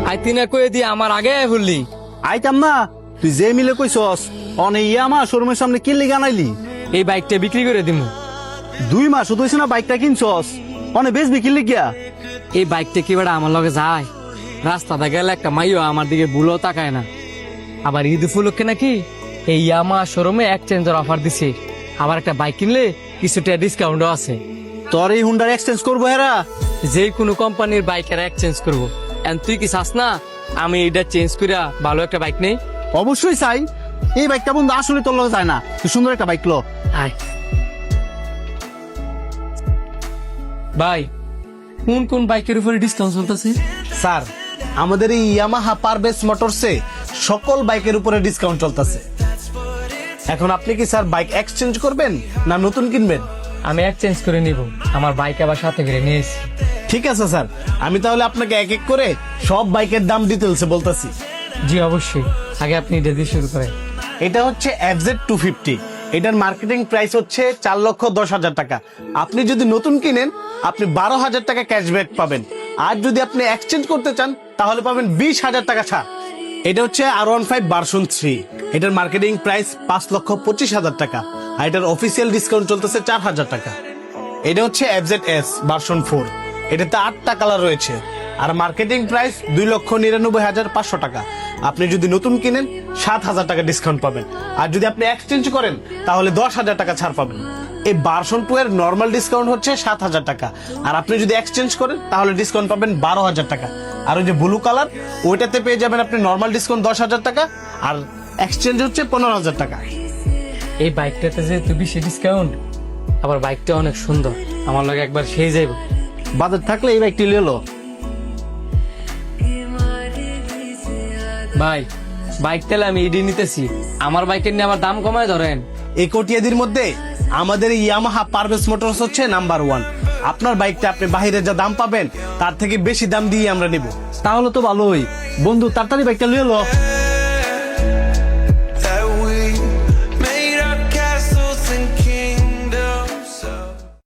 আইতি না কয়ে দিয়ে আমার আগে ভুললি। আইতাম না, তুই যে মিলে কইছস অনে ইয়ামা শোরুমের সামনে কিনলি গানাইলি। এই বাইকটা বিক্রি করে দিমু। 2 মাস শুধু হইছে না বাইকটা কিনছস, অনে বেচবি কিনলি গিয়া। এই বাইকটা কি বেড়া আমার লগে যায়? রাস্তাতে গেলে একটা মাইও আমার দিকে ভুলও তাকায় না। আবার ঈদ উপলক্ষে নাকি এই ইয়ামা শোরুমে এক্সচেঞ্জের অফার দিছে। আবার একটা বাইক কিনলে কিছুটা ডিসকাউন্টও আছে। তোর এই হুন্ডার এক্সচেঞ্জ করবো হেরা? যে কোনো কোম্পানির বাইকের এক্সচেঞ্জ করবো। তুই কি চাস না আমি এটা চেঞ্জ করিয়া ভালো একটা বাইক নেই? অবশ্যই চাই। এই বাইকটা বন্ধু আসলে তোর লগে যায় না, তুই সুন্দর একটা বাইক লো। আয় ভাই, কোন কোন বাইকের উপরে ডিসকাউন্ট চলতেছে? স্যার, আমাদের এই ইয়ামাহা পারভেজ মোটরসে সকল বাইকের উপরে ডিসকাউন্ট চলতেছে। এখন আপনি কি স্যার বাইক এক্সচেঞ্জ করবেন না নতুন কিনবেন? আমি এক্সচেঞ্জ করে নিব, আমার বাইক আবার সাথে করে নিয়ে এসেছি। ঠিক আছে স্যার, আমি তাহলে আপনাকে এক এক করে সব বাইকের দাম ডিটেলসে বলতেছি। জি অবশ্যই, আগে আপনি এটা দিয়ে শুরু করেন। এটা হচ্ছে FZ 250। এটার মার্কেটিং প্রাইস হচ্ছে 4,10,000 টাকা। আপনি যদি নতুন কিনেন আপনি 12,000 টাকা ক্যাশব্যাক পাবেন। আর যদি আপনি এক্সচেঞ্জ করতে চান তাহলে পাবেন 20,000 টাকা ছাড়। এটা হচ্ছে R15 ভার্সন 3। এটার মার্কেটিং প্রাইস 5,25,000 টাকা। আর এটার অফিসিয়াল ডিসকাউন্ট চলতেছে 4,000 টাকা। এটা হচ্ছে FZS ভার্সন 4। এটাতে 8টা কালার রয়েছে। আর মার্কেটিং প্রাইস 2,99,500 টাকা। আপনি যদি নতুন কিনেন 7,000 টাকা ডিসকাউন্ট পাবেন। আর যদি আপনি এক্সচেঞ্জ করেন তাহলে 10,000 টাকা ছাড় পাবেন। এই ভার্সন 2 এর নর্মাল ডিসকাউন্ট হচ্ছে 7,000 টাকা। আর আপনি যদি এক্সচেঞ্জ করেন তাহলে ডিসকাউন্ট পাবেন 12,000 টাকা। আর ওই যে ব্লু কালার, ওইটাতে পেয়ে যাবেন আপনি নর্মাল ডিসকাউন্ট 10,000 টাকা আর এক্সচেঞ্জ হচ্ছে 15,000 টাকা। এই বাইকটাতে যেহেতু বেশি ডিসকাউন্ট, আবার বাইকটা অনেক সুন্দর, আমার লগে একবার সেই যাইব। বাজার থাকলে এই বাইকটি লিয়ে লো। ভাই, বাইক তেলে আমি ইডি নিতেছি, আমার বাইকের নিয়ে আমার দাম কমায় ধরেন। এই কোটিয়াদির মধ্যে আমাদের ইয়ামাহা পারভেজ মোটরস হচ্ছে নাম্বার 1। আপনার বাইকটা আপনি বাহিরে যা দাম পাবেন তার থেকে বেশি দাম দিয়ে আমরা নেব। তাহলে তো ভালোই বন্ধু, তাড়াতাড়ি বাইকটা লিয়ে লো।